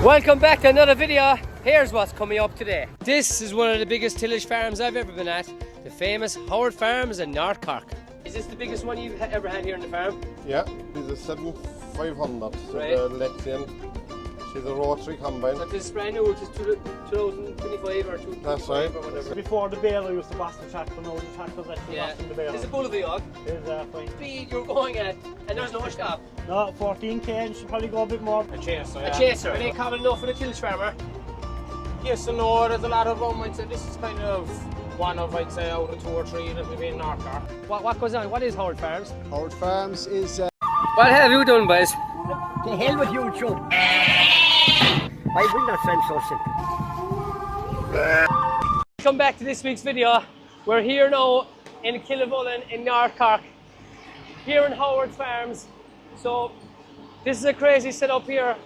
Welcome back to another video. Here's what's coming up today. This is one of the biggest tillage farms I've ever been at, the famous Howard Farms in North Cork. Is this the biggest one you've ever had here in the farm? Yeah, this is 7500. So right. the Lexian, she's a rotary combine. So this is brand new, it's 2025 or 2025 That's right. or whatever. Before the baler used to wash the tractor, now the tractor's actually washing the baler. It's a bull of a yog. Is fine. Speed you're going at, and there's no stop. No, 14k, and should probably go a bit more. A chaser, A chaser. Are they common enough for the tillage farmer? Yes and no, there's a lot of them. I'd say this is kind of one of, I'd say, out of two or three that maybe in North Cork. What goes on? What is Howard Farms? Howard Farms is... What have you done, boys? The hell with you, Joe. I will not sound so simple. Come back to this week's video. We're here now in Killavullen in North Cork, here in Howard Farms. So this is a crazy setup here.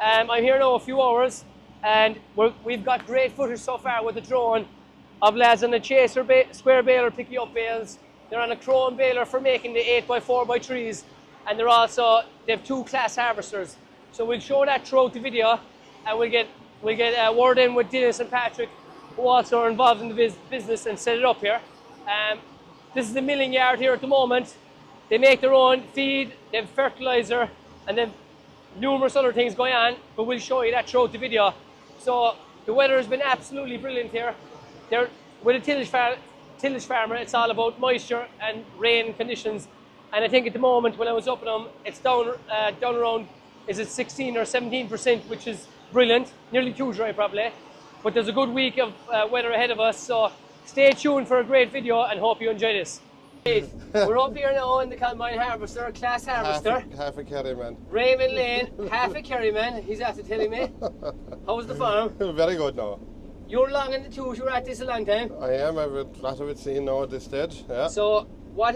I'm here now a few hours, and we've got great footage so far with the drone of lads on a chaser square baler picking up bales. They're on a chrome baler for making the 8x4x3s, and they have two class harvesters. So we'll show that throughout the video, and we'll get word in with Dennis and Patrick, who also are involved in the business and set it up here. This is the milling yard here at the moment. They make their own feed, they have fertilizer, and then numerous other things going on, but we'll show you that throughout the video. So the weather has been absolutely brilliant here. With a tillage farmer, it's all about moisture and rain conditions. And I think at the moment when I was up at them, it's down around, is it 16 or 17%, which is brilliant, nearly too dry probably. But there's a good week of weather ahead of us, so stay tuned for a great video and hope you enjoy this. We're up here now in the combine harvester, class harvester. Half a carry, man. Raymond Lane, half a carry man, he's after telling me. How's the farm? Very good now. You're long in the tooth, you're at this a long time. I am, I've a lot of it seen now at this stage. Yeah. So what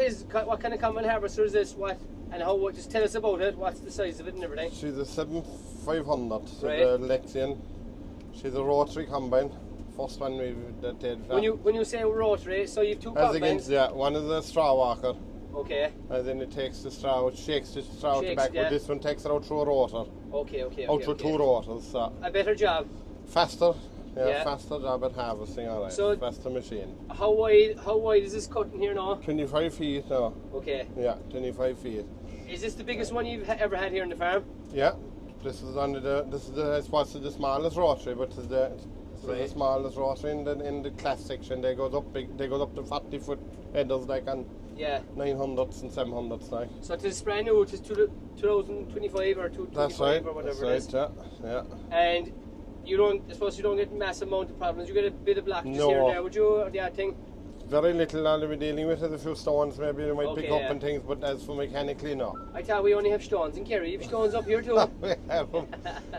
kind of combine harvester is this? Just tell us about it, what's the size of it and everything? She's a 7500, so right. the Lexian. She's a rotary combine. First one we've did. When you say rotary, so you've two combines? Against, yeah, one is a straw walker. Okay. And then it takes the straw, it shakes the straw out the back, yeah. but this one takes it out through a rotor. Okay. Out through two rotors. So. A better job. Faster. Yeah, faster job at harvesting, alright. So faster machine. How wide is this cutting here now? 25 feet now. Okay. Yeah, 25 feet. Is this the biggest one you've ever had here in the farm? Yeah. This is I suppose the smallest rotary, but it's the smallest rotary in the class section. They goes up to 40-foot headers like on 900s and 700s like. So it is brand new, it is 2025 or 2025 or whatever it is. That's right, yeah. And I suppose you don't get massive amount of problems. You get a bit of blockages here and there, would you, or the odd thing? Very little all we're dealing with is a few stones maybe you might pick up and things, but as for mechanically, no. I thought we only have stones in Kerry. You have stones up here too? We have them.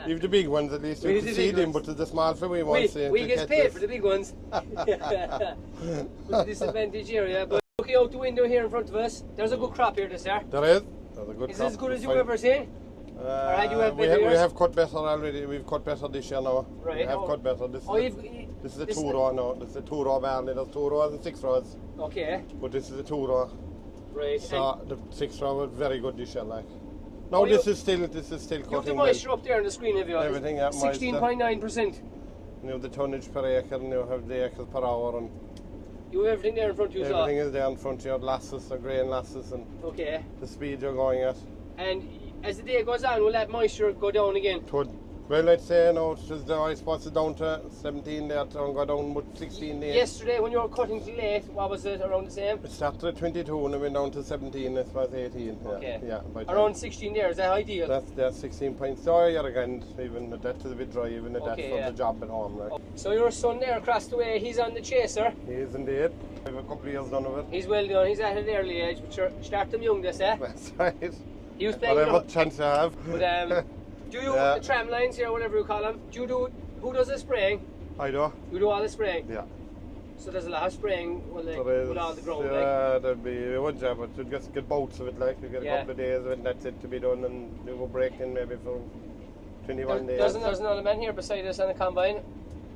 You have the big ones at least, you can see them, but the small for we want to we get paid for the big ones. With disadvantage area, but looking out the window here in front of us, there's a good crop here this year. There is. There's a good crop. Is it as good as you've ever seen? Or had you have we have cut better already. We've cut better this year now. Right. We have cut better. This is a 2-row now. This is a 2-row barley. There's 2 rows and 6 rows. Okay. But this is a 2-row. Right. So the 6-row was very good this year, like. No, this is still cutting. You have the moisture up there on the screen, have you? Everything, yeah. 16.9%. You have the tonnage per acre, and you have the acres per hour, and you have everything there in front of you. Everything is there in front of you. Lasses, the grain lasses, and the speed you're going at. And as the day goes on, will that moisture go down again? Well, I'd say no, it's just I suppose it's down to 17 there, to go down with 16 there. Yesterday when you were cutting till late, what was it, around the same? It started at 22 and it went down to 17, I suppose 18. Okay. Yeah, around 16 there, is that ideal? That's 16 points. So yeah, again, even that is a bit dry, even at that for the job at home. Right? So your son there across the way, he's on the chaser? He is indeed. I have a couple of years done of it. He's well done, he's at an early age, but you start them young, this, eh? That's right. He was playing whatever chance I have. But do you the tram lines here, whatever you call them? Who does the spraying? I do. You do all the spraying? Yeah. So there's a lot of spraying with all the ground. There'd be one job, but you'd just get bouts of it, like you get a couple of days of it, and that's it to be done, and you go breaking maybe for 21 days. There's another man here beside us on the combine.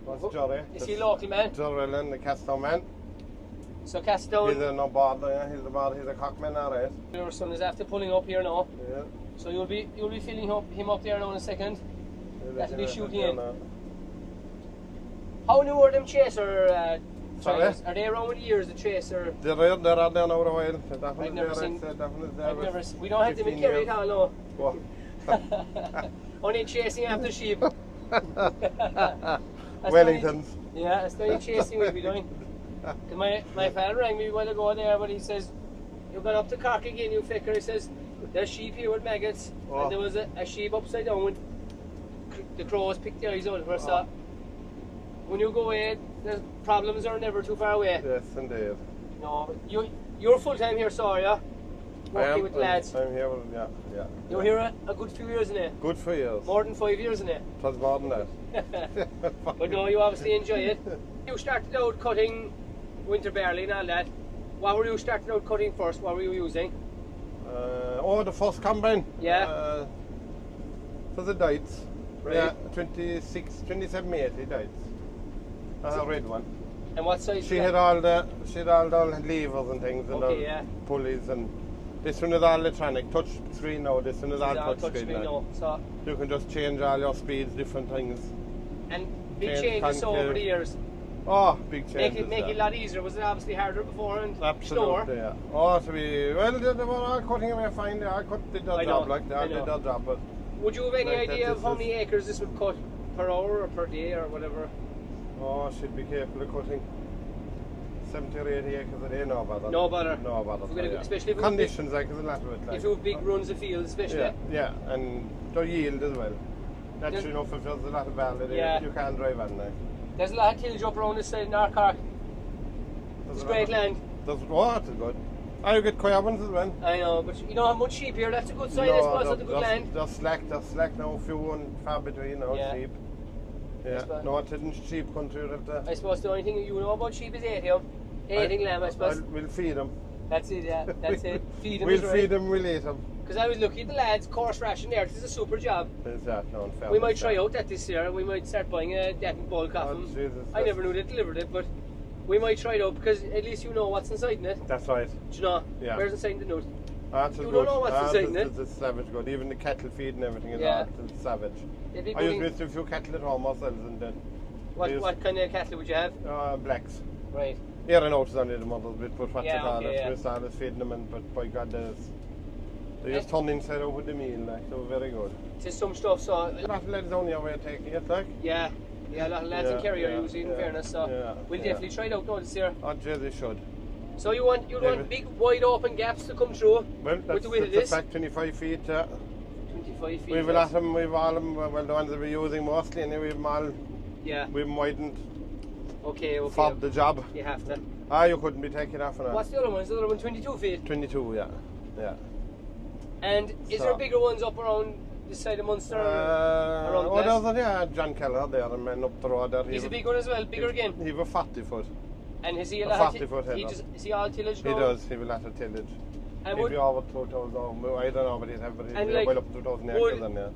What's Jory? Is he a local man? Jory, the Castown man. So Castown. He's a board, he's a cockman, alright. Your son is after pulling up here now. Yeah. So you'll be filling him up there now in a second. That'll be shooting in. How new are them chaser trailers? Are they around with years, the chaser? They're there now a while. I've never seen. We don't have them in Kerry at all, no. Only chasing after sheep. Wellingtons. Yeah, that's the only chasing we'll be doing. My father rang me a while ago there, but he says, "You're going up to Cork again, you ficker." He says, "There's sheep here with maggots." And there was a sheep upside down with the crows picked the eyes out of her. So when you go away, the problems are never too far away. Yes, indeed. No, you're full time here, sorry, yeah? Working with lads. I'm here, yeah. You were here a good few years, innit? Good for years. More than 5 years, innit? It was more than that. But no, you obviously enjoy it. You started out cutting winter barley and all that. What were you starting out cutting first? What were you using? The first combine. Yeah. For the Dites. Right. Yeah, 2780 Dites. A red one. And what size? She had all the levers and things and all pulleys, and this one is all electronic touch screen now. This one is all touch screen now. So you can just change all your speeds, different things. And big changes over the years. Oh, big changes. Make it a lot easier. Was it obviously harder before and absolutely slower? Yeah. Oh, to be well, they were all cutting away fine. They all did their job like they all did their job. But would you have any idea of how many acres this would cut per hour or per day or whatever? Oh, should be careful of cutting 70 or 80 acres a day. No bother. No bother. No bother. Especially if conditions like there's a lot of it. Like. If you have big runs of fields, especially. Yeah, and the yield as well. That's enough if there's a lot of barley there, you can't drive on there. There's a lot of tillage up around this side in our Cork. It's great land. That's good. You get coyotes as well. I know, but you don't have much sheep here. That's a good sign, I suppose, of the good land. They're slack now, few and far between now, sheep. Yeah, no, it isn't sheep country. I suppose the only thing you know about sheep is eating lamb, I suppose. We'll feed them. That's it, yeah, that's it. Feed them. We'll feed them, we'll eat them. Because I was looking at the lads' course ration there. This is a super job. Is that no fair? We might try out that this year. We might start buying that in bulk off them. I never knew they delivered it, but we might try it out because at least you know what's inside in it. That's right. Do you know? Yeah. Where's inside the nut? You don't know what's inside in it. It's savage good. Even the cattle feed and everything is it's savage. I used to a few cattle at home ourselves and then. What kind of cattle would you have? Blacks. Right. Yeah, I know it's only the mothers bit, but what you call it, we started feeding them, but by God, they just turned inside out with the meal, like, they were very good. It's some stuff, so. A lot of lads only are way of taking it, like. Yeah, a lot of lads in Kerry are using, in fairness, so we'll definitely try it out now this year. Oh, gee, they should. So you want big, wide open gaps to come through? Well, that's the fact, 25 feet. 25 feet. We've all of them, well, the ones that we're using mostly, and we've them all. Yeah. We've them widened. Okay. For the job. You have to. You couldn't be taking off on that. What's the other one? Is the other one 22 feet? 22, yeah. And is there bigger ones up around this side of Munster? Around there's John Keller there, a man up the road there. He's a big one as well, bigger again. He was 40 foot. And is he a 40 foot header? Is he all tillage now? He does, he will have a tillage. And he'll be over 2,000, I don't know, but he'll be well up to 2,000 acres then, yeah.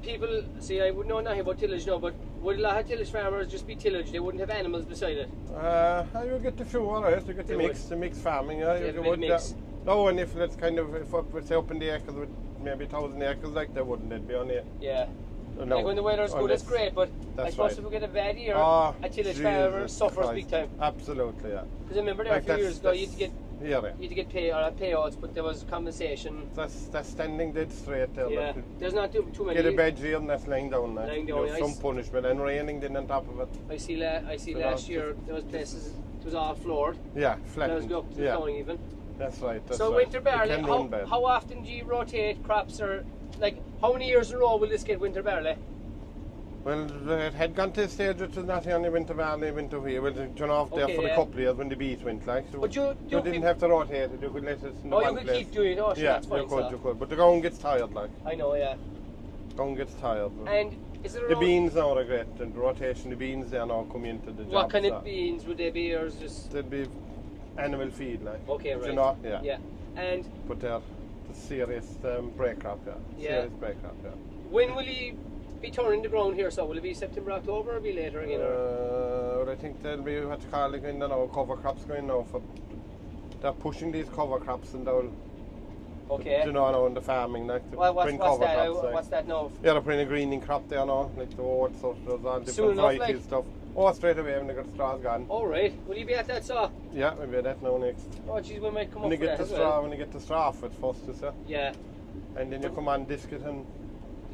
People, see, I wouldn't know nothing about tillage now, but would a lot of tillage farmers just be tillage? They wouldn't have animals beside it? You get the few, alright, you get the mix farming, yeah. You would, mix. No, and if it's kind of, if say up in the acres with maybe 1,000 acres, like they wouldn't, they'd be on it. Yeah. No, like when the weather's good, it's great, but I suppose if we get a bad year, a tillage farmer suffers big time. Absolutely, yeah. Because I remember there a few years ago, you had to get you had to get payouts, but there was compensation. That's standing dead straight there. Yeah, there's not too many. Get a bad year and that's lying down. Some yeah, punishment and raining then on top of it. I see last year there was places it was all floored. Yeah, flat. There was go up to the flowing even. That's right. So winter barley, how often do you rotate crops, or like how many years in a row will this get winter barley? Well, it had gone to a stage which was not only winter barley, winter wheat. Well, it turned off there for a couple of years when the beet went, like. So but you didn't have to rotate it, you could let it in one place. You could keep doing it, that's fine. You could. But the ground gets tired, like. I know, yeah. Ground gets tired. And is it the beans now are great, and the rotation, the beans they are now coming into the job. What kind of beans would they be, or just? They'd be animal feed, like. Okay, right. You know, yeah. And? But they're the serious break crop, Serious break crop, When will you be turning the ground here? So will it be September, October, or be later again? I think there'll be what you call it going now, cover crops going now. They're pushing these cover crops and they'll Okay. You know, in the farming, like the What's cover that? crops, like. What's that now? Yeah, they're putting a greening crop there now, like the oats, so there's all Soon different enough, varieties like? stuff. Oh, straight away when they got the straws gone. All right. Will you be at that saw? Yeah, maybe that now next. Oh, jeez, we might come When up you for get that the as straw, well. when you get the straw off it first, you see. Yeah. And then you come on disc it and,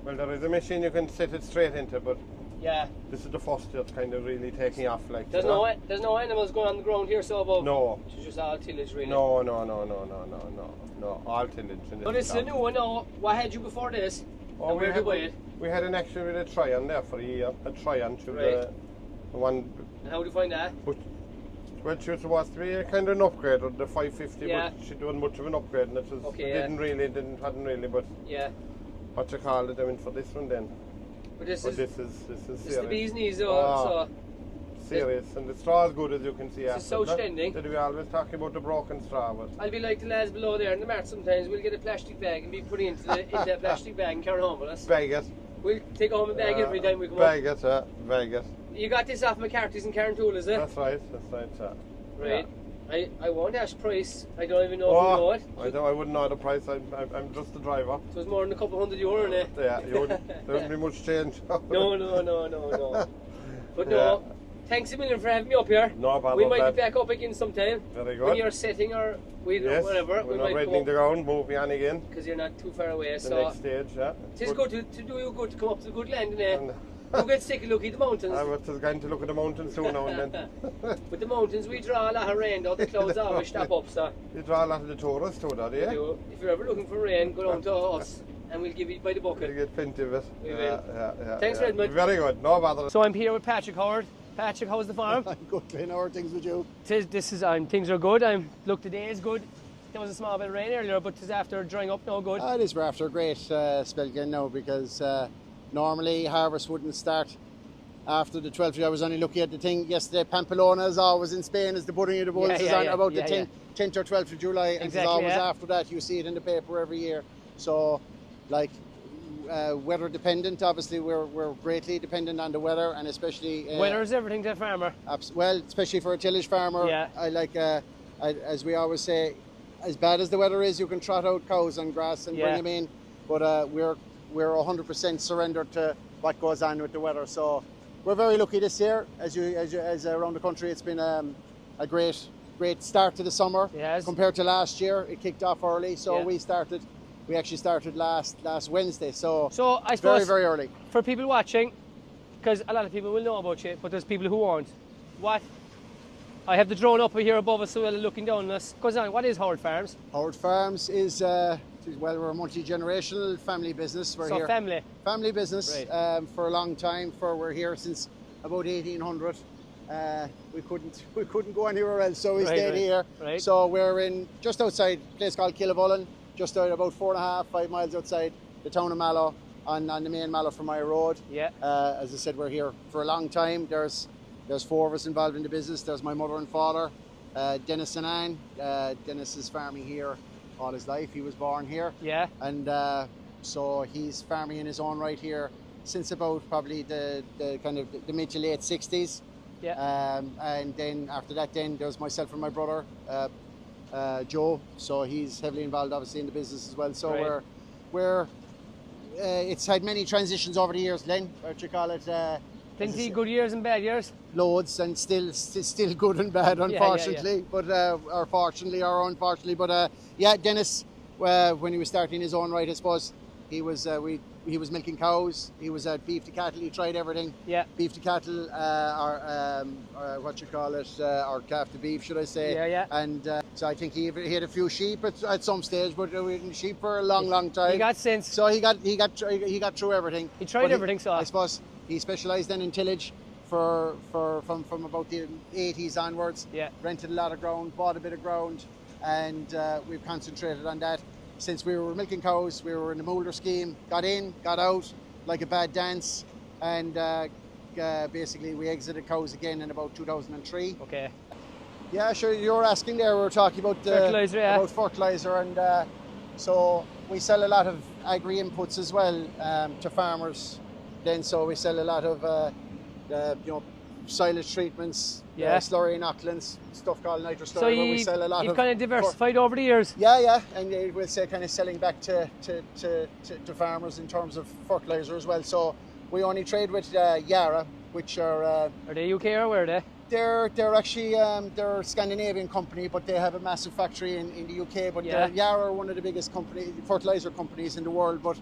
well, there is a machine you can set it straight into, but Yeah. this is the first that's kind of really taking off, like. There's no animals going on the ground here, so above. No. It's just all tillage, really. No, all tillage. So this is a new one now. What had you before this? And where did you buy it? We had an action with a Tryon there for a year, a Tryon through Right. the one. And how do you find that? But well, she was supposed to be a kind of an upgrade of the 550, Yeah. but she didn't much of an upgrade, and it was Okay, hadn't really, but Yeah. what you call it, I mean, for this one then. But this But is this is the serious. bee's knees, though. Ah. So Serious, and the straw is good as you can see. This is so after. standing. Did we always talking about the broken straw? But I'll be like the lads below there in the mart sometimes. We'll get a plastic bag and be put into that plastic bag and carry home with us. bag it. We'll take home a bag every time we come bag it, bag it. up. You got this off McCarthy's in Carntool, is it? That's right, Right. I won't ask price. I don't even know if you know it. I wouldn't know the price. I'm just the driver. So it's more than a couple €100 in it. Yeah, there wouldn't be much change. No. But Yeah. no, thanks a million for having me up here. No bother. We might lad. be back up again sometime. Very good. When you're setting or Yes, whatever, we're we not might reddening the come ground, move me on again. because you're not too far away. The So next stage, yeah. it is good to do you good to come up to the good land, innit? You get sick of looking at the mountains. I was just going to look at the mountains soon now and then. With the mountains, we draw a lot of rain, though the clouds always stop up. So You draw a lot of the tourists too, do we you? do. If you're ever looking for rain, go down to us and we'll give you by the You bucket. get plenty of it. We will. Yeah. Thanks very much. Very good, no bother. So I'm here with Patrick Howard. Patrick, how's the farm? I'm good, Glenn. How are things with you? Things are good. Look, today is good. There was a small bit of rain earlier, but it's after drying up now. Good. It is. We're after a great spell again now because normally harvest wouldn't start after the 12th. I was only looking at the thing yesterday. Pamplona is always in Spain as the budding of the bulls is on about the 10th or 12th of July, and it's always after that. You see it in the paper every year. So, like, weather dependent. Obviously, we're greatly dependent on the weather, and especially weather is everything to a farmer. Well, especially for a tillage farmer. Yeah. I like, as we always say, as bad as the weather is, you can trot out cows on grass and bring them in. But we're 100% surrendered to what goes on with the weather. So we're very lucky this year. As around the country, it's been a great start to the summer. Yes. Compared to last year, it kicked off early. So we actually started last Wednesday. So I suppose very early. For people watching, because a lot of people will know about you, but there's people who won't. I have the drone up here above us, so looking down on us. Goes on. What is Howard Farms? Howard Farms is we're a multi-generational family business. We're here. Family business for a long time. We're here since about 1800. We couldn't go anywhere else, so we stayed here. Right. So we're in just outside a place called Killavullen, just out about 4.5-5 miles outside the town of Mallow, on the main Mallow Fermoy Road. Yeah. As I said, we're here for a long time. There's 4 of us involved in the business. There's my mother and father, Dennis and Anne. Dennis is farming here all his life. He was born here. Yeah. And so he's farming in his own right here since about probably the kind of the mid to late 60s. Yeah. And then after that, then there's myself and my brother, Joe. So he's heavily involved, obviously, in the business as well. So we're it's had many transitions over the years, Len. What you call it? Plenty good years and bad years. Loads, and still good and bad, unfortunately. But or fortunately or unfortunately. But Dennis, when he was starting his own right, I suppose he was he was milking cows. He was at beef to cattle. He tried everything. Yeah. Beef to cattle, or what you call it, or calf to beef, should I say? Yeah. And so I think he had a few sheep at some stage, but we had sheep for a long time. He got sense. So he got through everything. He tried everything. So I suppose he specialised then in tillage from about the 80s onwards. Yeah. Rented a lot of ground, bought a bit of ground, and we've concentrated on that. Since we were milking cows, we were in the Moulder scheme, got in, got out, like a bad dance, and basically we exited cows again in about 2003. Okay. Yeah, sure, you were asking there, we were talking about fertilizer, about fertilizer, and so we sell a lot of agri-inputs as well to farmers. Then so we sell a lot of silage treatments, slurry inoculants, stuff called Nitro slurry. So we sell a lot you've kind of diversified over the years. Yeah, and we'll say kind of selling back to farmers in terms of fertilizer as well. So we only trade with Yara, which are they UK or where are they? They're actually they're a Scandinavian company, but they have a massive factory in the UK. But Yara are one of the biggest fertilizer companies in the world. But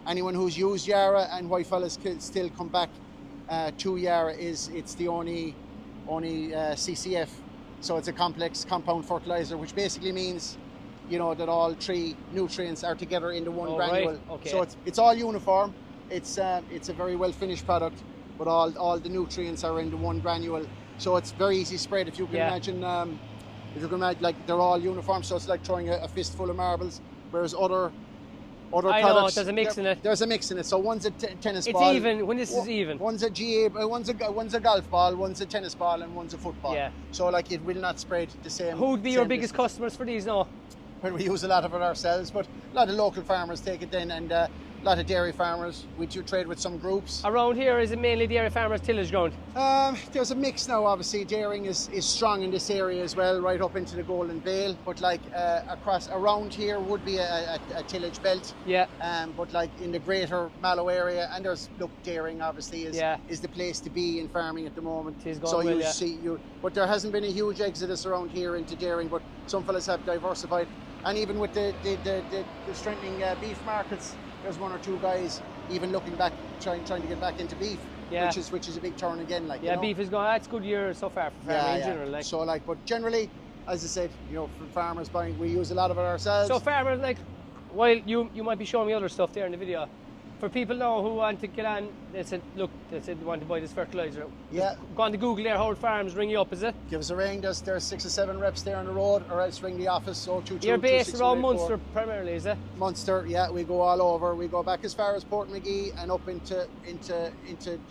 anyone who's used Yara and why fellas still come back to Yara it's the only CCF. So it's a complex compound fertilizer, which basically means, you know, that all 3 nutrients are together into one granule. Right. Okay. So it's all uniform. It's a very well finished product, but all the nutrients are into one granule. So it's very easy spread. If you can imagine, like they're all uniform. So it's like throwing a fistful of marbles. Whereas other I products, know, there's a mix in it. There's a mix in it. So one's a tennis ball. It's even when this is even. One's a GA, one's a golf ball, one's a tennis ball, and one's a football. Yeah. So like it will not spread the same. Who'd be your biggest customers for these now? Well, we use a lot of it ourselves, but a lot of local farmers take it then, and a lot of dairy farmers. We do trade with some groups. Around here, is it mainly dairy farmers, tillage ground? There's a mix now, obviously. Dairying is strong in this area as well, right up into the Golden Vale. But like around here would be a tillage belt. Yeah. But like in the greater Mallow area, and dairying obviously is the place to be in farming at the moment. It is going But there hasn't been a huge exodus around here into dairying, but some fellas have diversified. And even with the strengthening beef markets, there's 1 or 2 guys even looking back, trying to get back into beef, which is a big turn again. Like, beef is going. That's good year so far for farming in general. Like. So but generally, as I said, from farmers buying, we use a lot of it ourselves. So farmers, like, while you might be showing me other stuff there in the video, for people now who want to get on, they said they want to buy this fertilizer. Yeah. Go on to Google there, Howard Farms, ring you up, is it? Give us a ring. There's 6 or 7 reps there on the road, or else ring the office. 022 You're based around Munster primarily, is it? Munster, yeah. We go all over. We go back as far as Portmagee and up into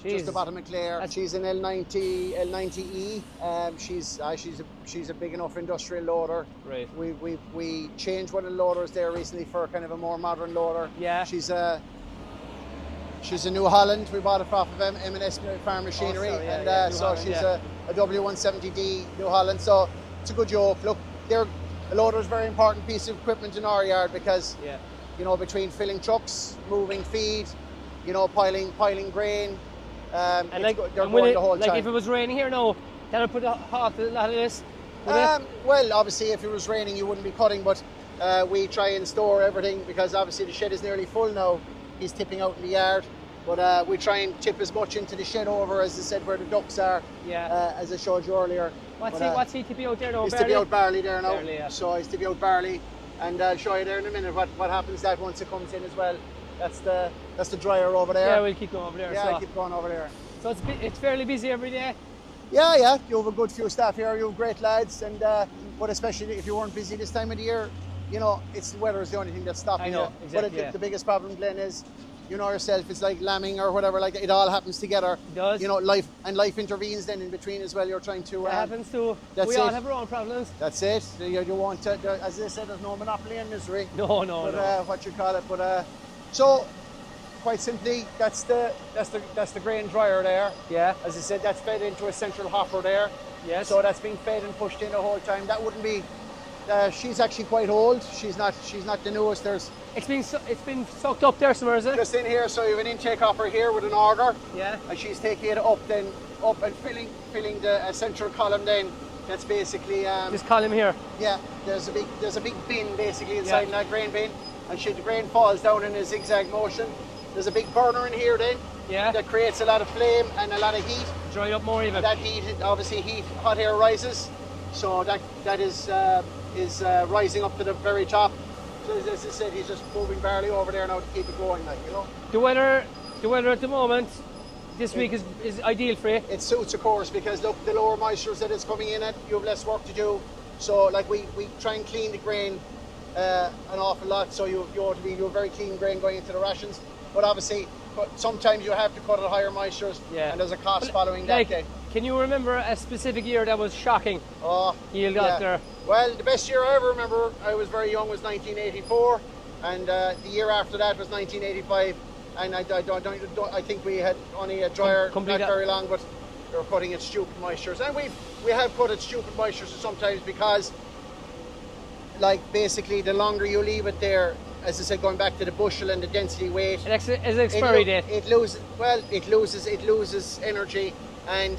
just the bottom of Clare. She's an L90E. She's a big enough industrial loader. Right. We changed one of the loaders there recently for kind of a more modern loader. Yeah. She's a New Holland. We bought it off of M&S Farm Machinery, she's a W170D New Holland. So it's a good joke. Look, a loader is a very important piece of equipment in our yard because, between filling trucks, moving feed, piling grain, they're going the whole time. Like if it was raining here now, that would put a halt to a lot of this. Well, obviously, if it was raining, you wouldn't be cutting, but we try and store everything because obviously the shed is nearly full now. He's tipping out in the yard, but we try and tip as much into the shed over, as I said, where the ducks are, as I showed you earlier. What's he tipping out there now? He's tipping out barley there now. Barley, yeah. So he's tipping out barley, and I'll show you there in a minute what happens that once it comes in as well. That's the dryer over there. Yeah, we'll keep going over there. Yeah, keep going over there. So it's fairly busy every day? Yeah, you have a good few staff here, you have great lads, and but especially if you weren't busy this time of the year, it's the weather is the only thing that's stopping you. Exactly, but the biggest problem, Glenn, is yourself, it's like lambing or whatever, like it all happens together. It does. Life intervenes then in between as well. You're trying to. It happens too. We all have our own problems. That's it. You want to, as I said, there's no monopoly in misery. No. What you call it, but so quite simply, that's the grain dryer there. Yeah. As I said, that's fed into a central hopper there. Yes. So that's being fed and pushed in the whole time. That wouldn't be. She's actually quite old. She's not the newest. It's been sucked up there somewhere, is it? Just in here. So you have an intake hopper here with an auger. Yeah. And she's taking it up and filling the central column. Then that's basically this column here. Yeah. There's a big bin basically inside that grain bin, and the grain falls down in a zigzag motion. There's a big burner in here then. Yeah. That creates a lot of flame and a lot of heat. Dry up more even. That heat, obviously, hot air rises, so that is rising up to the very top. So as I said, he's just moving barley over there now to keep it going, The weather at the moment, this week is ideal for you. It suits, of course, because look, the lower moistures that it's coming in at, you have less work to do. So like we try and clean the grain an awful lot, so you have very clean grain going into the rations. But obviously, sometimes you have to cut at higher moistures, and there's a cost following that day. Can you remember a specific year that was shocking? Yield out there. Well, the best year I ever remember, I was very young, was 1984, and the year after that was 1985. And I think we had only a dryer not very long, but you're putting it stupid moistures. And we have put it stupid moistures sometimes because, like, basically the longer you leave it there, as I said, going back to the bushel and the density weight, It's an expiry date. it loses energy. And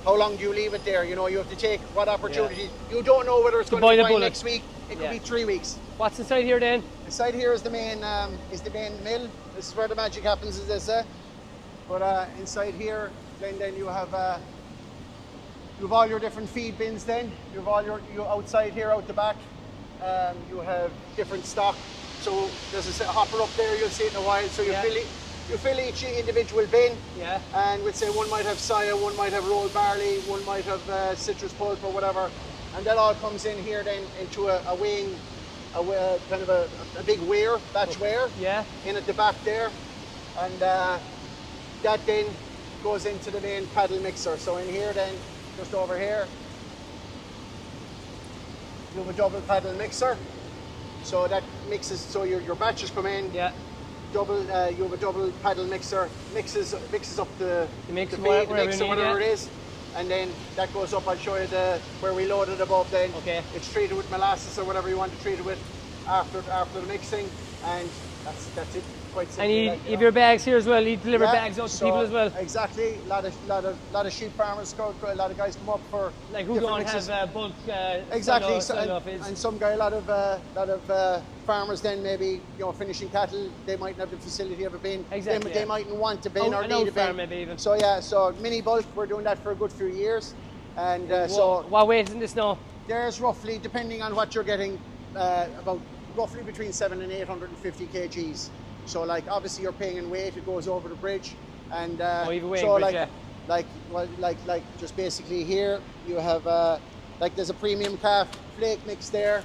how long do you leave it there? You know, you have to take what opportunity. You don't know whether it's going to be fine next week. It could be 3 weeks. What's inside here then? Inside here is the main mill. This is where the magic happens, as they say. But inside here, then you have all your different feed bins. Then you have all your outside here, out the back. You have different stock. So there's a hopper up there. You'll see it in a while. So you fill each individual bin. Yeah. And we'd say one might have soya, one might have rolled barley, one might have citrus pulp or whatever, and that all comes in here then into a weighing. Kind of a big weir, batch weir, in at the back there, and that then goes into the main paddle mixer. So in here then, just over here, you have a double paddle mixer. So that mixes, so your batches come in. Yeah. You have a double paddle mixer, mixes up the feed, the mix or whatever it is. And then that goes up. I'll show you where we load it above then. Okay. It's treated with molasses or whatever you want to treat it with after the mixing, and that's it. Quite simple. And you have your bags here as well. You deliver bags out to people as well. Exactly. A lot of sheep farmers go. A lot of guys come up for like who don't have bulk. Exactly. And some guy, a lot of farmers then maybe finishing cattle. They mightn't have the facility of a bin. Exactly. They mightn't want a bin or need a bin. Maybe even. So mini bulk. We're doing that for a good few years. And what weight is in this now? There's roughly, depending on what you're getting, about roughly between 700 and 850 kgs. So like obviously you're paying in weight, it goes over the bridge, and just basically here you have there's a premium calf flake mix there.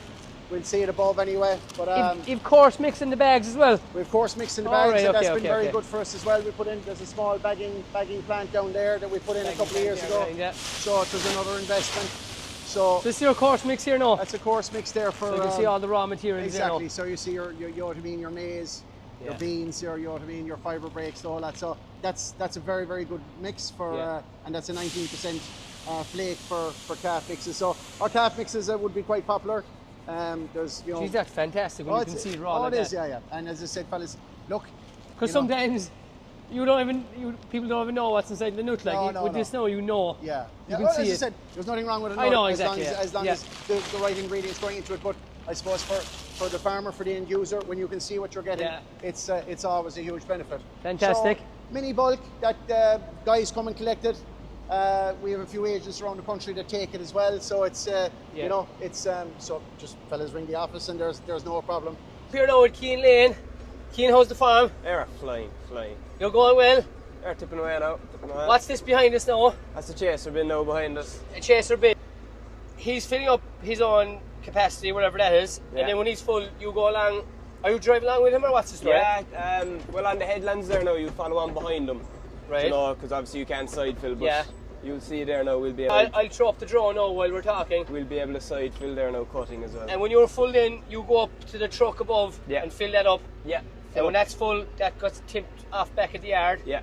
We'll see it above anyway. But you've coarse mix in the bags as well. We've coarse mix in the bags, and that's been very good for us as well. We put in, there's a small bagging plant down there that we put in a couple of years ago. So it was another investment. So this is your coarse mix here now? That's a coarse mix there for. So you can see all the raw materials. Exactly. So you see your your maize, your beans, your fibre breaks, all that. So that's a very, very good mix for, and that's a 19% flake for calf mixes. So our calf mixes would be quite popular. There's Geez, that's fantastic when you can see it raw. It is, yeah. And as I said, fellas, look. Because sometimes people don't even know what's inside the nut. Like this now, you know. Yeah. You can see as it. I said, there's nothing wrong with it. I know exactly. As long as the right ingredients going into it. But I suppose for the farmer, for the end user, when you can see what you're getting, it's always a huge benefit. Fantastic. So, mini bulk that guys come and collect it. We have a few agents around the country that take it as well. So it's so just fellas ring the office and there's no problem. Here now with Keane Lane. Keane, how's the farm? They're flying. You're going well? They're tipping away now. What's this behind us now? That's the chaser bin now behind us. A chaser bin. He's filling up his own capacity, whatever that is, and then when he's full, you go along. Are you driving along with him, or what's the story? Yeah, well, on the headlands there now, you follow on behind them. Right. You know, because obviously you can't side fill, but you'll see there now, we'll be able I'll throw up the drone now while we're talking. We'll be able to side fill there now, cutting as well. And when you're full in, you go up to the truck above and fill that up. Yeah. And when that's full, that gets tipped off back at the yard. Yeah.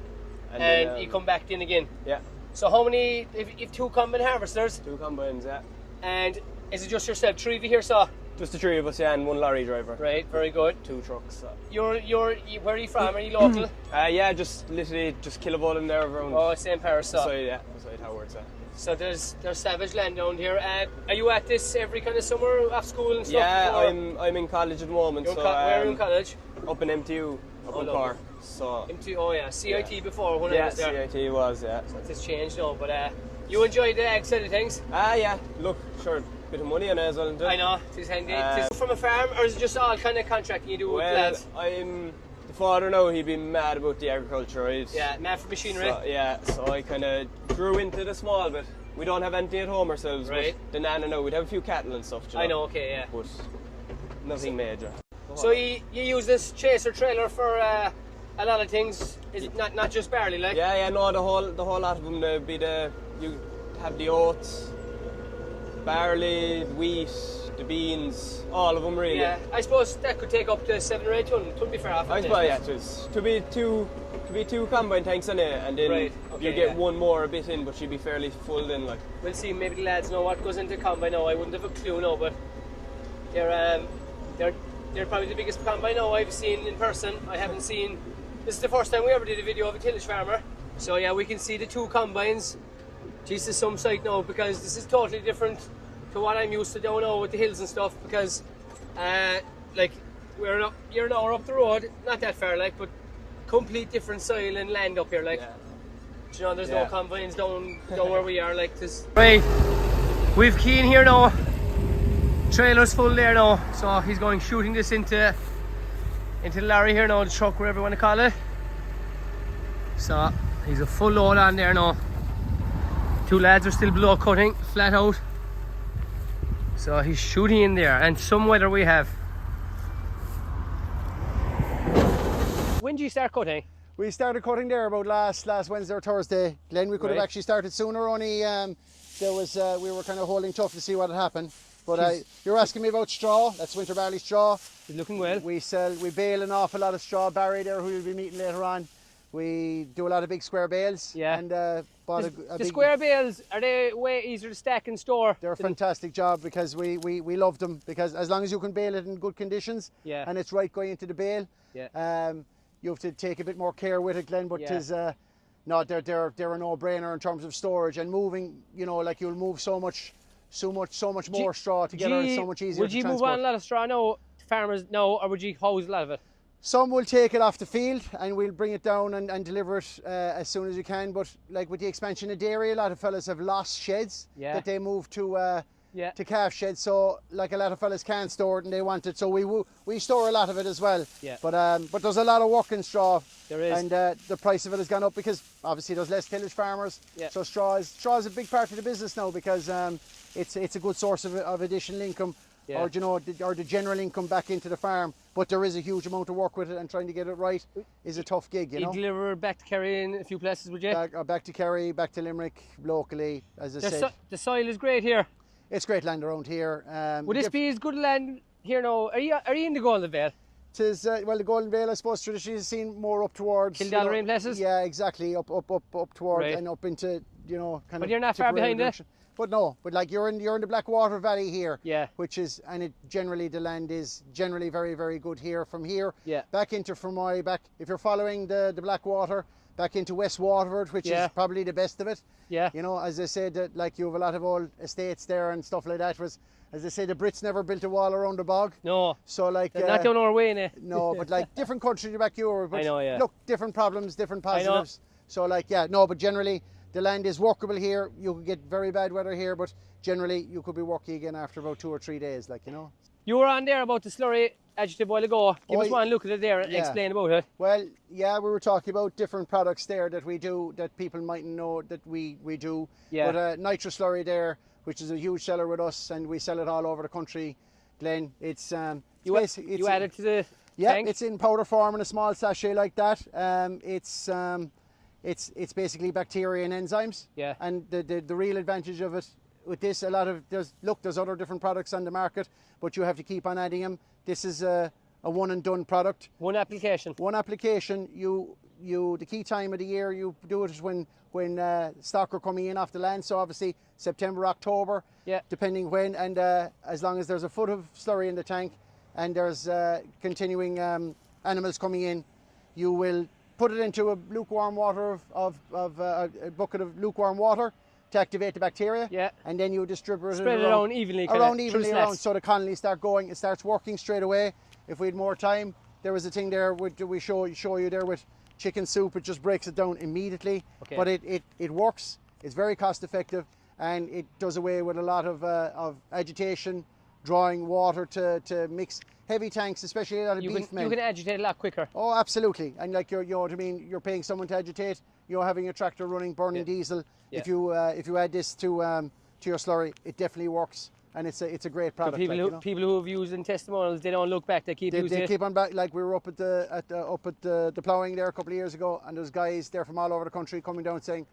And then, you come back in again. Yeah. So how many, if two combine harvesters? 2 combines, yeah. And is it just yourself, 3 of you here, so? Just the 3 of us, and 1 lorry driver. Right, very good. 2 trucks. So. Where are you from? Are you local? Yeah, just literally Kilovolt there around. Oh, St. Paris, so. Beside Howard's. So there's savage land down here. Are you at this every kind of summer after school and stuff? Yeah, I'm in college at the moment. Where are you in college? Up in MTU, up in Cork. So MTU, CIT before when I was there. Yeah, CIT was, So it's changed now, but you enjoy the ag side of things? Yeah. Look, sure, bit of money on it as well. I know, it's handy. Is it from a farm, or is it just all kind of contracting you do with lads? I'm the father now. He'd be mad about the agriculture, right? Yeah, mad for machinery. So I kind of grew into the small bit. We don't have anything at home ourselves, right? But the nana now, we'd have a few cattle and stuff. I know, okay, yeah. But nothing major. So you use this chaser trailer for a lot of things. Is it not just barley, like? Yeah, no, the whole lot of them. You have the oats, barley, wheat, the beans, all of them really. Yeah, I suppose that could take up to 7 or 8 ton. Could be fair off. I suppose, yeah, to be two combine tanks on it, and then Right, okay, you get yeah. one more a bit in, but she'd be fairly full then, like. We'll see. Maybe the lads know what goes into combine now. I wouldn't have a clue now, but they're probably the biggest combine now I've seen in person. I haven't seen. This is the first time we ever did a video of a tillage farmer. So yeah, we can see the 2 combines. This is some sight now, because this is totally different to what I'm used to down now with the hills and stuff, because like you're an hour up the road, not that far, like, but complete different soil and land up here, like. Yeah. You know, there's Yeah. no combines down where we are, like this. Right, we've Keen here now. Trailer's full there now, so he's going shooting this into the lorry here now, the truck, whatever you want to call it. So he's a full load on there now. 2 lads are still below cutting, flat out. So he's shooting in there, and some weather we have. When did you start cutting? We started cutting there about last Wednesday or Thursday. Glenn, we could have Right. actually started sooner, only there was we were kind of holding tough to see what had happened. But you're asking me about straw. That's winter barley straw. He's looking well. We bale an awful lot of straw. Barry there, who you'll be meeting later on. We do a lot of big square bales. Yeah. And bought a The big, square bales, are they way easier to stack and store? They're a fantastic job, because we love them, because as long as you can bale it in good conditions, Yeah. and it's right going into the bale, Yeah. you have to take a bit more care with it, Glenn. But Yeah. no, they're a no-brainer in terms of storage and moving. You know, like you'll move so much more straw together. It's so much easier. Would to you move transport. on a lot of straw now, to farmers now, or would you house a lot of it? Some will take it off the field and we'll bring it down and deliver it as soon as you can. But like with the expansion of dairy, a lot of fellas have lost sheds that they moved to calf sheds. So like a lot of fellas can't store it and they want it. So we store a lot of it as well. Yeah. But there's a lot of work in straw. There is. And the price of it has gone up because obviously there's less tillage farmers. Yeah. So straw is a big part of the business now, because it's a good source of additional income. Yeah. Or or the general income back into the farm, but there is a huge amount of work with it, and trying to get it right is a tough gig, you know. You deliver back to Kerry in a few places, would you? Back to Kerry, back to Limerick, locally, as I said. The soil is great here. It's great land around here. Would this be as good land here now? Are you in the Golden Vale? Well, the Golden Vale, I suppose, traditionally is seen more up towards Kildallery places? Yeah, exactly, up towards Right. and up into kind of. But you're not far behind it. But no, but like you're in the Blackwater Valley here, Yeah. which is, and it generally, the land is generally very, very good here. From here, Yeah. back into Fermoy, if you're following the Blackwater, back into West Waterford, which is probably the best of it. Yeah. You know, as I said, that like you have a lot of old estates there and stuff like that. As I say, the Brits never built a wall around the bog. No. So like They're not down our way, innit? no, but like different countries back Europe. But I know, yeah. Look, different problems, different I know. positives. So like, but generally the land is workable here. You could get very bad weather here, but generally you could be working again after about 2 or 3 days, like, you know. You were on there about the slurry additive a while ago. Give us one look at it there and yeah. explain about it. Well, yeah, we were talking about different products there that we do, that people mightn't know that we do. Yeah. But Nitro slurry there, which is a huge seller with us, and we sell it all over the country. Glenn, it's You add it to the tank? it's in powder form in a small sachet like that. It's basically bacteria and enzymes. Yeah. And the real advantage of it with this, there's other different products on the market, but you have to keep on adding them. This is a one and done product. One application. One application. The key time of the year you do it is when stock are coming in off the land. So obviously September, October, Yeah. depending when. And as long as there's a foot of slurry in the tank and there's continuing animals coming in, you will put it into a lukewarm water a bucket of lukewarm water to activate the bacteria. Yeah. And then you distribute Spread it around evenly. so the colonies start going. It starts working straight away. If we had more time, there was a thing there we show you there with chicken soup. It just breaks it down immediately. Okay. But it works. It's very cost effective, and it does away with a lot of agitation, drawing water to mix heavy tanks, especially a lot of beef men. You can agitate a lot quicker. Oh, absolutely. And like you know what I mean, you're paying someone to agitate. You're having a tractor running, burning diesel. Yeah. If you add this to your slurry, it definitely works, and it's a great So product. people who have used in testimonials, they don't look back. They keep using They it. keep on back. Like we were up at the ploughing there a couple of years ago, and there's guys there from all over the country coming down saying,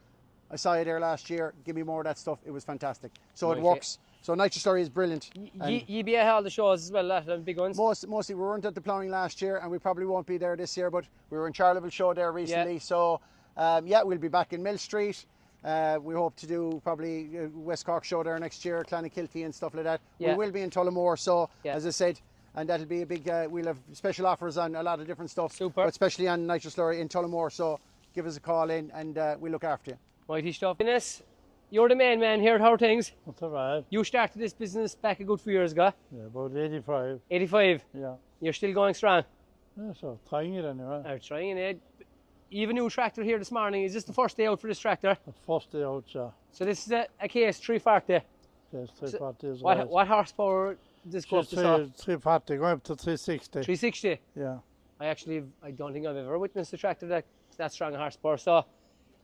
"I saw you there last year. Give me more of that stuff. It was fantastic." So Right, it works So Nitro slurry is brilliant. You be at all the shows as well, the big ones? Mostly we weren't at the ploughing last year, and we probably won't be there this year, but we were in Charleville show there recently. So we'll be back in Mill Street. We hope to do probably West Cork show there next year, Clonakilty and stuff like that. We will be in Tullamore, so as I said, and that'll be a big, we'll have special offers on a lot of different stuff. Super. But especially on Nitro slurry in Tullamore, so give us a call in and we'll look after you. Mighty stuff. Dennis, you're the main man here at How Are Things. That's all right. You started this business back a good few years ago. Yeah, about 85. 85? Yeah. You're still going strong? Yeah, so trying it anyway. I'm trying it. You have a new tractor here this morning. Is this the first day out for this tractor? The first day out, yeah. So this is a case 340. Yes, 340 is What horsepower does this go up to? 340, going up to 360. 360? Yeah. I don't think I've ever witnessed a tractor that strong a horsepower. So,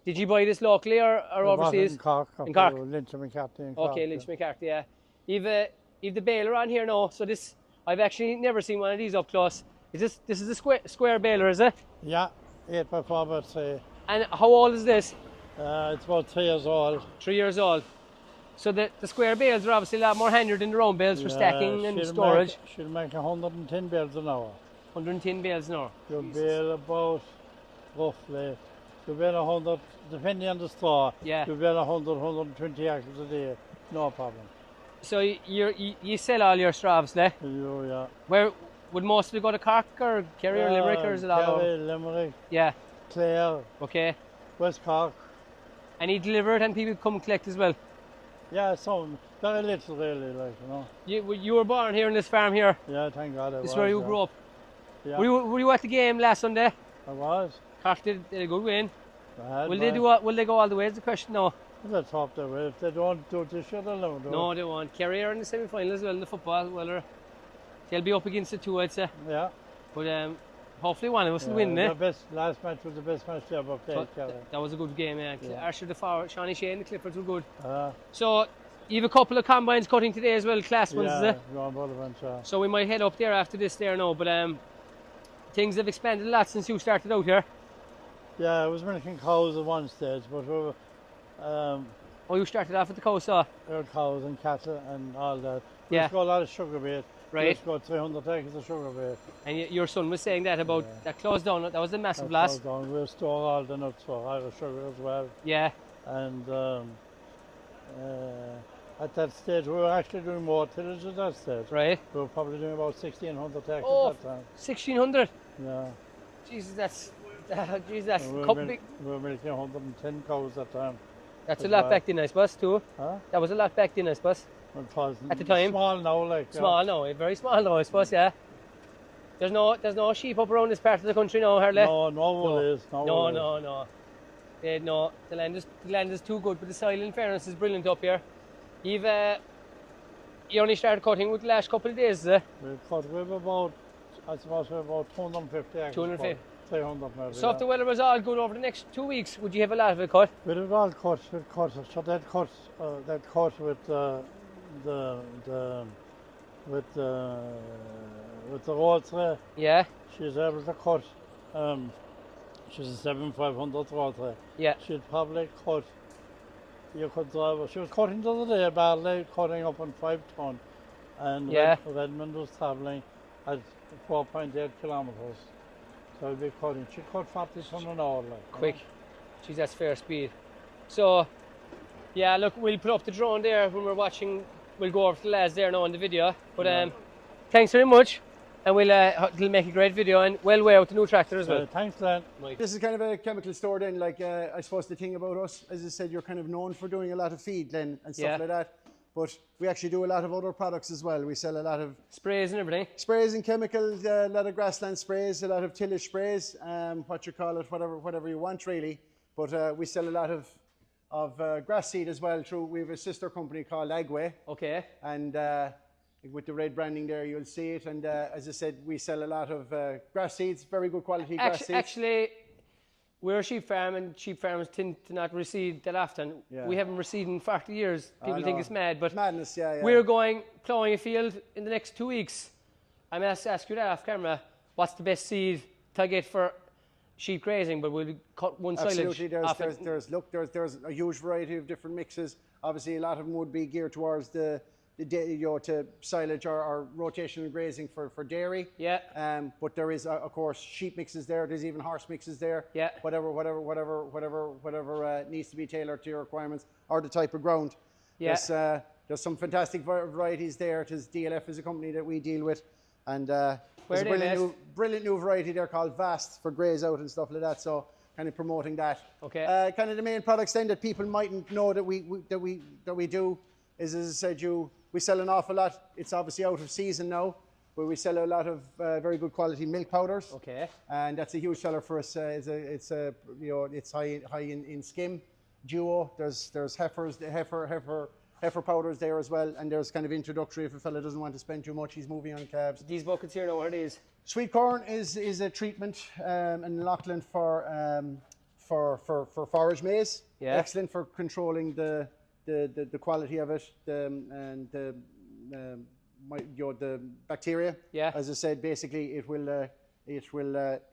did you buy this locally or overseas? In Cork. In Cork? Lynch and McCarthy in Cork. Okay, Lynch McCarthy, yeah. You've the baler on here now. So this, I've actually never seen one of these up close. This is a square baler, is it? Yeah, 8 by 4 by 3. And how old is this? It's about 3 years old. 3 years old. So the square bales are obviously a lot more handier than the round bales for stacking and storage. She'll make 110 bales an hour. 110 bales an hour. You'll bale about, roughly, you'll bale 100, depending on the straw, you'll bale 100, 120 axles a day, no problem. So you sell all your straw, obviously? Yeah. Where would most of it go to Cork or Kerry or Limerick, or is it all over? Kerry, Limerick, Yeah. Clare, Okay. West Cork. And you deliver it and people come collect as well? Yeah, some, very little really, like, you know. You were born here on this farm here? Yeah, thank God I was. This is where you grew up? Yeah. Were you at the game last Sunday? I was. Cork did a good win. Will They go all the way is the question now? Let's hope they will. If they don't do it this year, they'll never do it. No, they won't. Kerry are in the semi-final as well in the football. Well, they'll be up against the two, I'd say. Yeah. But hopefully one of us will win, eh? Last match was the best match they ever played, Kerry. That was a good game, yeah. Archer the forward, Shawnee Shane, the Cliffords were good. So you have a couple of combines cutting today as well, class ones, is it? Yeah, so we might head up there after this there now, but things have expanded a lot since you started out here. Yeah, I was milking cows at one stage, but we were, you started off with the cow saw? Cows and cattle and all that. We Yeah. used to go a lot of sugar beet. Right. We used to go 300 acres of sugar beet. And your son was saying that about that closed down, that was a massive loss. We store all the nuts for Irish sugar as well. Yeah. And at that stage, we were actually doing more tillage at that stage. Right. We were probably doing about 1,600 acres at that time. 1,600? Yeah. Jesus, that's We were milking 110 cows at that time. That's a lot back then, I suppose, too. Huh? That was a lot back then, I suppose. At the time. Small now, like. Small now, very small now, I suppose, yeah. There's no sheep up around this part of the country now, hardly. No. No. The land is too good, but the soil, in fairness, is brilliant up here. You only started cutting with the last couple of days, is it? We cut with about 250 acres. 250. 300 maybe. So if the weather was all good over the next 2 weeks, would you have a lot of it cut? We did all cuts. So that cut with the roll tray. Yeah. She's able to cut. She's a 7,500 roll tray. Yeah. She'd probably cut. You could drive. She was cutting the other day, barely cutting up on 5 ton, and Redmond was travelling at 4.8 kilometres. So I'd be cutting. She cut 40 ton an hour, like. Quick. Geez, that's fair speed. So, yeah, look, we'll put up the drone there when we're watching. We'll go over to the lads there now in the video. But thanks very much. And it'll make a great video and well way out the new tractor as well. Thanks, Glenn. This is kind of a chemical store then, like I suppose the thing about us, as I said, you're kind of known for doing a lot of feed then and stuff like that. But we actually do a lot of other products as well. We sell a lot of sprays and everything. Sprays and chemicals, a lot of grassland sprays, a lot of tillage sprays, what you call it, whatever you want really. But we sell a lot of grass seed as well through, we have a sister company called Agway. Okay. And with the red branding there, you'll see it. And as I said, we sell a lot of grass seeds, very good quality grass seeds. Actually, we're a sheep farm and sheep farmers tend to not reseed that often. Yeah. We haven't reseeded in 40 years. People think it's mad, but madness, yeah. We're going ploughing a field in the next 2 weeks. I may ask you that off camera. What's the best seed to get for sheep grazing? But we'll cut one silage. Absolutely, there's a huge variety of different mixes. Obviously, a lot of them would be geared towards the to silage or rotational grazing for dairy. Yeah. But there is of course sheep mixes there. There's even horse mixes there. Yeah. Whatever needs to be tailored to your requirements or the type of ground. Yeah. There's some fantastic varieties there. DLF is a company that we deal with, and there's a brilliant new variety there called Vast for graze out and stuff like that. So kind of promoting that. Okay. Kind of the main products then that people mightn't know that we do is, as I said, we sell an awful lot. It's obviously out of season now, but we sell a lot of very good quality milk powders. Okay. And that's a huge seller for us. It's high in skim, duo. There's heifers, heifer powders there as well, and there's kind of introductory if a fella doesn't want to spend too much, he's moving on calves. These buckets here, now, what are these? Sweet corn is a treatment in Loughlin for forage maize. Yeah. Excellent for controlling the quality of it and the bacteria. Yeah. As I said, basically it will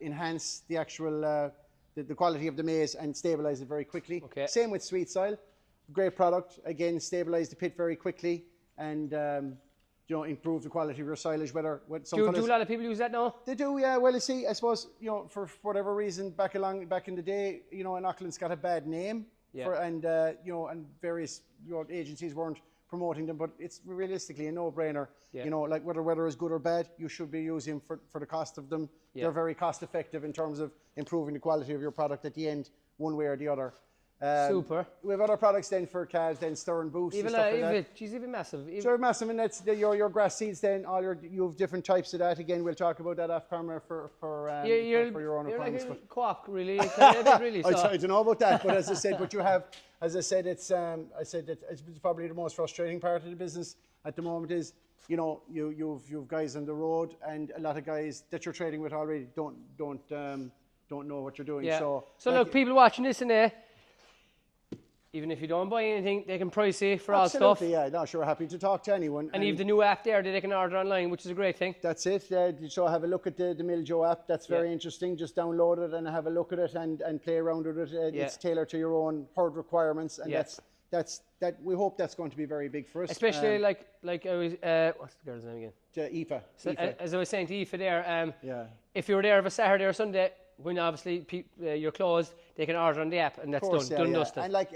enhance the actual the quality of the maize and stabilize it very quickly. Okay. Same with sweet soil. Great product. Again, stabilize the pit very quickly and improve the quality of your silage. Do a lot of people use that now? They do, yeah. Well, you see, I suppose for whatever reason back in the day, Auckland's got a bad name. Yeah. And various agencies weren't promoting them, but it's realistically a no-brainer. Yeah. Like whether it's good or bad, you should be using for the cost of them. Yeah. They're very cost effective in terms of improving the quality of your product at the end, one way or the other. Super. We have other products then for calves, then stir and boost and stuff like that. She's even massive. Sure, massive, and that's your grass seeds. Then you have different types of that. Again, we'll talk about that off camera for your own requirements. You're like a co-op, really. Really. So. I don't know about that, but as I said, it's probably the most frustrating part of the business at the moment is you've guys on the road and a lot of guys that you're trading with already don't know what you're doing. Yeah. So look, people watching this in there. Even if you don't buy anything, they can price you for all stuff. Absolutely, yeah. No, sure, happy to talk to anyone. And you've the new app there that they can order online, which is a great thing. That's it. So have a look at the Miljo app. That's very interesting. Just download it and have a look at it and play around with it. It's tailored to your own herd requirements, and that's we hope that's going to be very big for us. Especially like I was, what's the girl's name again? Aoife. So, as I was saying to Aoife there, if you were there of a Saturday or Sunday, when obviously you're closed, they can order on the app, and that's done. Dusted. And like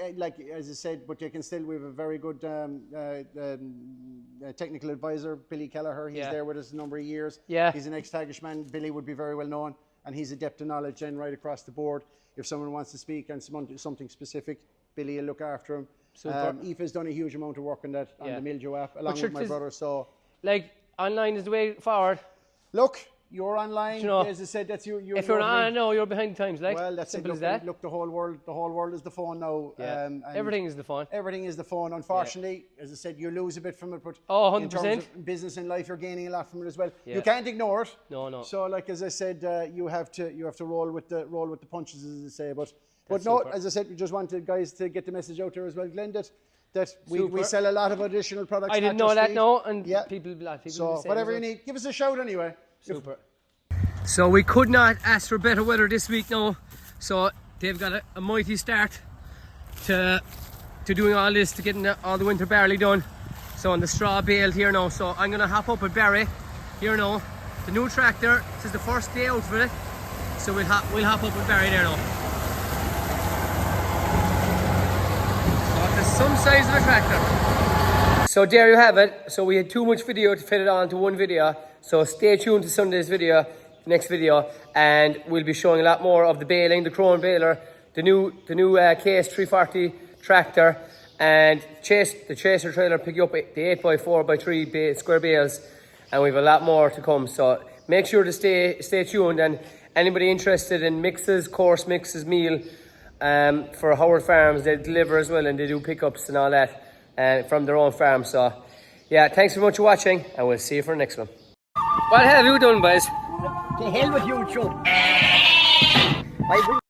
as I said, but they can still. We have a very good technical advisor, Billy Kelleher. He's there with us a number of years. Yeah. He's an ex-Tagish man. Billy would be very well known, and he's adept in knowledge and right across the board. If someone wants to speak on something specific, Billy will look after him. Super. Aoife's done a huge amount of work on that on the Miljo app, along with my brother. So, online is the way forward. Look. You're online, as I said. That's you. If you're on, you're behind the times. Well, that's simple as that. Look, the whole world is the phone now. Yeah. Everything is the phone. Everything is the phone. Unfortunately, as I said, you lose a bit from it, but 100%. in terms of business and life, you're gaining a lot from it as well. Yeah. You can't ignore it. No. So, like as I said, you have to roll with the punches, as I say. But super. As I said, we just wanted guys to get the message out there as well, Glenn. That we sell a lot of additional products. I didn't know that. No, and people. So whatever you need, give us a shout anyway. Super. So we could not ask for better weather this week now. So they've got a mighty start to doing all this, to getting all the winter barley done. So on the straw bale here now. So I'm gonna hop up with Barry here now. The new tractor, this is the first day out for it. So we'll hop up with Barry there now. So it's some size of a tractor. So there you have it. So we had too much video to fit it on to one video. So stay tuned to Sunday's video. Next video, and we'll be showing a lot more of the baling, the Crone baler, the new KS 340 tractor, and the chaser trailer picking up the 8x4x3 square bales, and we have a lot more to come. So make sure to stay tuned, and anybody interested in mixes, coarse mixes, meal for Howard Farms, they deliver as well, and they do pickups and all that from their own farm. So yeah, thanks very much for watching, and we'll see you for the next one. What have you done, boys? To hell with you, Chub.